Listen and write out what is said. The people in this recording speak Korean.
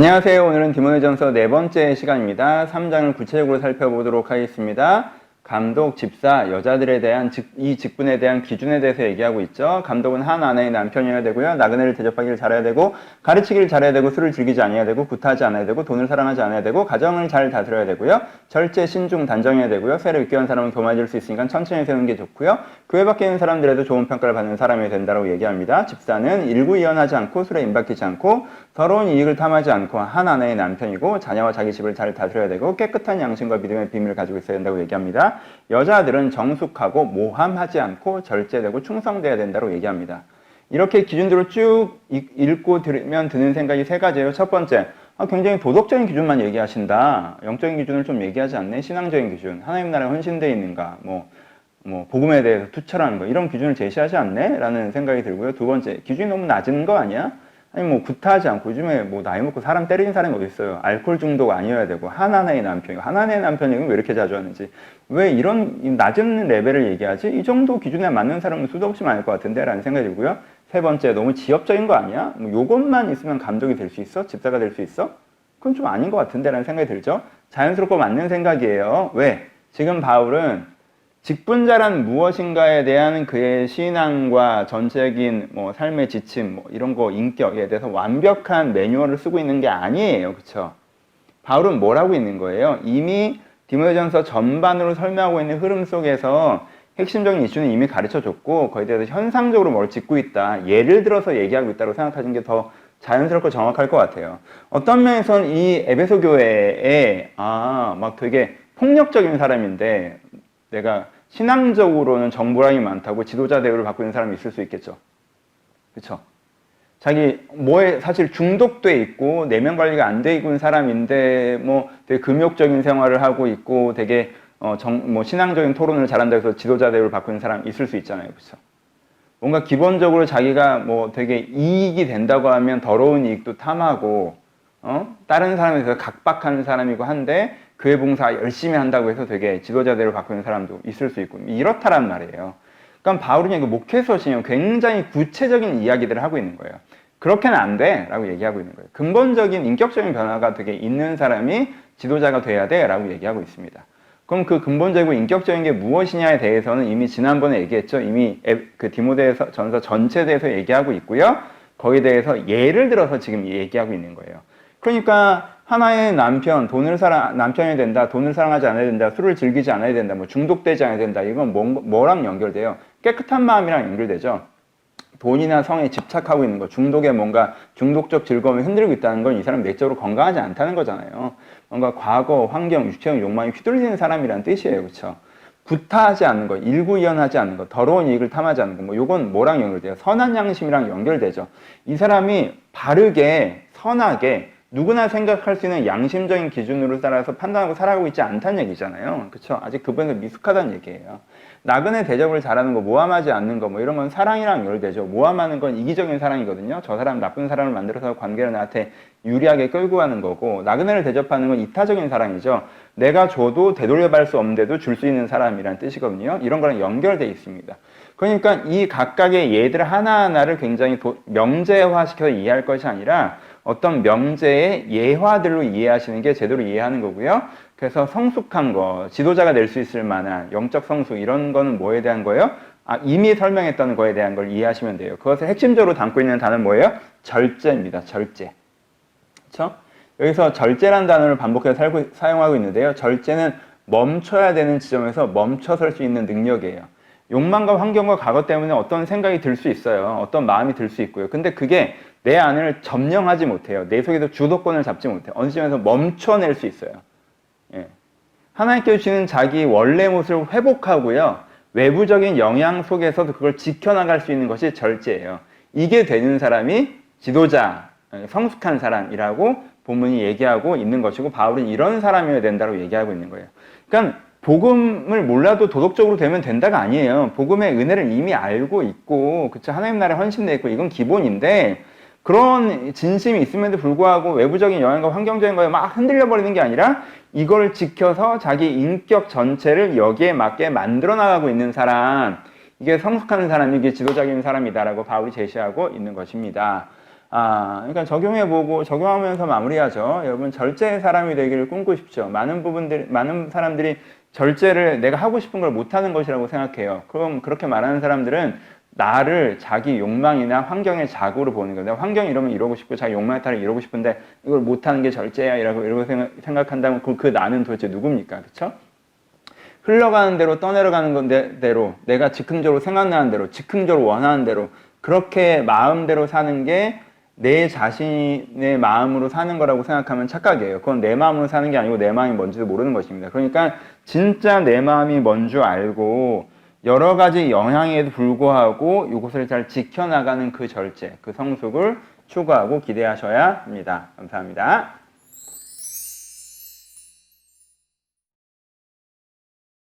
안녕하세요. 오늘은 디모데전서 네 번째 시간입니다. 3장을 구체적으로 살펴보도록 하겠습니다. 감독, 집사, 여자들에 대한 이 직분에 대한 기준에 대해서 얘기하고 있죠. 감독은 한 아내의 남편이어야 되고요. 나그네를 대접하기를 잘해야 되고, 가르치기를 잘해야 되고, 술을 즐기지 않아야 되고, 구타하지 않아야 되고, 돈을 사랑하지 않아야 되고, 가정을 잘 다스려야 되고요. 절제, 신중, 단정해야 되고요. 세례 육교한 사람은 교만해질 수 있으니까 천천히 세우는 게 좋고요. 교회 밖에 있는 사람들에도 좋은 평가를 받는 사람이 된다고 얘기합니다. 집사는 일구이연하지 않고, 술에 임박히지 않고, 더러운 이익을 탐하지 않고, 한 아내의 남편이고, 자녀와 자기 집을 잘 다스려야 되고, 깨끗한 양심과 믿음의 비밀을 가지고 있어야 된다고 얘기합니다. 여자들은 정숙하고 모함하지 않고 절제되고 충성돼야 된다고 얘기합니다. 이렇게 기준들을 쭉 읽고 들으면 드는 생각이 세 가지예요. 첫 번째, 굉장히 도덕적인 기준만 얘기하신다. 영적인 기준을 좀 얘기하지 않네. 신앙적인 기준, 하나님 나라에 헌신되어 있는가, 복음에 대해서 투철하는 거, 이런 기준을 제시하지 않네? 라는 생각이 들고요. 두 번째, 기준이 너무 낮은 거 아니야? 아니 구타하지 않고, 요즘에 나이 먹고 사람 때리는 사람이 어디 있어요? 알코올 중독 아니어야 되고, 하나의 남편이고, 하나의 남편이 왜 이렇게 자주 하는지, 왜 이런 낮은 레벨을 얘기하지? 이 정도 기준에 맞는 사람은 수도 없이 많을 것 같은데? 라는 생각이 들고요. 세 번째, 너무 지엽적인 거 아니야? 요것만 있으면 감독이 될 수 있어? 집사가 될 수 있어? 그건 좀 아닌 것 같은데? 라는 생각이 들죠. 자연스럽고 맞는 생각이에요. 왜? 지금 바울은 직분자란 무엇인가에 대한 그의 신앙과 전체적인 삶의 지침, 이런 거, 인격에 대해서 완벽한 매뉴얼을 쓰고 있는 게 아니에요. 그쵸? 바울은 뭘 하고 있는 거예요? 이미 디모데전서 전반으로 설명하고 있는 흐름 속에서 핵심적인 이슈는 이미 가르쳐 줬고, 거기에 대해서 현상적으로 뭘 짚고 있다. 예를 들어서 얘기하고 있다고 생각하시는 게 더 자연스럽고 정확할 것 같아요. 어떤 면에서는 이 에베소 교회에, 막 되게 폭력적인 사람인데, 내가 신앙적으로는 정보량이 많다고 지도자 대우를 받고 있는 사람이 있을 수 있겠죠. 그렇죠? 자기 사실 중독돼 있고 내면 관리가 안 돼 있는 사람인데 되게 금욕적인 생활을 하고 있고 되게 신앙적인 토론을 잘한다 해서 지도자 대우를 받고 있는 사람이 있을 수 있잖아요. 그렇죠? 뭔가 기본적으로 자기가 되게 이익이 된다고 하면 더러운 이익도 탐하고 다른 사람에 대해서 각박하는 사람이고 한데 교회 봉사 열심히 한다고 해서 되게 지도자대로 받고 있는 사람도 있을 수 있고 이렇다란 말이에요. 그러니까 바울은 목회서신이 굉장히 구체적인 이야기들을 하고 있는 거예요. 그렇게는 안 돼 라고 얘기하고 있는 거예요. 근본적인 인격적인 변화가 되게 있는 사람이 지도자가 돼야 돼 라고 얘기하고 있습니다. 그럼 그 근본적이고 인격적인 게 무엇이냐에 대해서는 이미 지난번에 얘기했죠. 이미 그 디모데전서 전체에 대해서 얘기하고 있고요. 거기에 대해서 예를 들어서 지금 얘기하고 있는 거예요. 그러니까 하나의 남편이 된다, 돈을 사랑하지 않아야 된다, 술을 즐기지 않아야 된다, 중독되지 않아야 된다. 이건 뭐랑 연결돼요? 깨끗한 마음이랑 연결되죠. 돈이나 성에 집착하고 있는 거, 중독에 뭔가 중독적 즐거움이 흔들고 있다는 건 이 사람 내적으로 건강하지 않다는 거잖아요. 뭔가 과거, 환경, 육체적 욕망이 휘둘리는 사람이라는 뜻이에요. 그렇죠? 구타하지 않는 거, 일구이연하지 않는 거, 더러운 이익을 탐하지 않는 거, 요건 뭐랑 연결돼요? 선한 양심이랑 연결되죠. 이 사람이 바르게, 선하게, 누구나 생각할 수 있는 양심적인 기준으로 따라서 판단하고 살아가고 있지 않다는 얘기잖아요. 그쵸? 아직 그분은 미숙하다는 얘기예요. 나그네 대접을 잘하는 거, 모함하지 않는 거, 이런 건 사랑이랑 연결되죠. 모함하는 건 이기적인 사랑이거든요. 저 사람 나쁜 사람을 만들어서 관계를 나한테 유리하게 끌고 가는 거고, 나그네를 대접하는 건 이타적인 사랑이죠. 내가 줘도 되돌려받을 수 없는데도 줄 수 있는 사람이란 뜻이거든요. 이런 거랑 연결되어 있습니다. 그러니까 이 각각의 예들 하나하나를 굉장히 명제화시켜서 이해할 것이 아니라 어떤 명제의 예화들로 이해하시는 게 제대로 이해하는 거고요. 그래서 성숙한 거, 지도자가 될 수 있을 만한 영적 성숙, 이런 거는 뭐에 대한 거예요? 이미 설명했던 거에 대한 걸 이해하시면 돼요. 그것을 핵심적으로 담고 있는 단어는 뭐예요? 절제입니다. 절제. 그렇죠? 여기서 절제라는 단어를 반복해서 사용하고 있는데요. 절제는 멈춰야 되는 지점에서 멈춰설 수 있는 능력이에요. 욕망과 환경과 과거 때문에 어떤 생각이 들 수 있어요. 어떤 마음이 들 수 있고요. 근데 그게 내 안을 점령하지 못해요. 내 속에서 주도권을 잡지 못해요. 어느 시점에서 멈춰낼 수 있어요. 예. 하나님께 주시는 자기 원래 모습을 회복하고요. 외부적인 영향 속에서도 그걸 지켜나갈 수 있는 것이 절제예요. 이게 되는 사람이 지도자, 성숙한 사람이라고 본문이 얘기하고 있는 것이고, 바울은 이런 사람이어야 된다고 얘기하고 있는 거예요. 그러니까 복음을 몰라도 도덕적으로 되면 된다가 아니에요. 복음의 은혜를 이미 알고 있고, 그쵸? 하나님 나라에 헌신되어 있고, 이건 기본인데, 그런 진심이 있음에도 불구하고 외부적인 영향과 환경적인 거에 막 흔들려 버리는 게 아니라 이걸 지켜서 자기 인격 전체를 여기에 맞게 만들어 나가고 있는 사람, 이게 성숙한 사람이, 이게 지도적인 사람이다라고 바울이 제시하고 있는 것입니다. 그러니까 적용해보고 적용하면서 마무리하죠. 여러분 절제의 사람이 되기를 꿈꾸십시오. 많은 사람들이 절제를 내가 하고 싶은 걸 못하는 것이라고 생각해요. 그럼 그렇게 말하는 사람들은 나를 자기 욕망이나 환경의 자고로 보는 거예요. 내가 환경이 이러면 이러고 싶고 자기 욕망에 따라 이러고 싶은데 이걸 못하는 게 절제야 이러고 생각한다면 그 나는 도대체 누굽니까? 그렇죠? 흘러가는 대로 떠내려가는 대로 내가 즉흥적으로 생각나는 대로 즉흥적으로 원하는 대로 그렇게 마음대로 사는 게 내 자신의 마음으로 사는 거라고 생각하면 착각이에요. 그건 내 마음으로 사는 게 아니고 내 마음이 뭔지도 모르는 것입니다. 그러니까 진짜 내 마음이 뭔 줄 알고 여러 가지 영향에도 불구하고 이것을 잘 지켜나가는 그 절제, 그 성숙을 추구하고 기대하셔야 합니다. 감사합니다.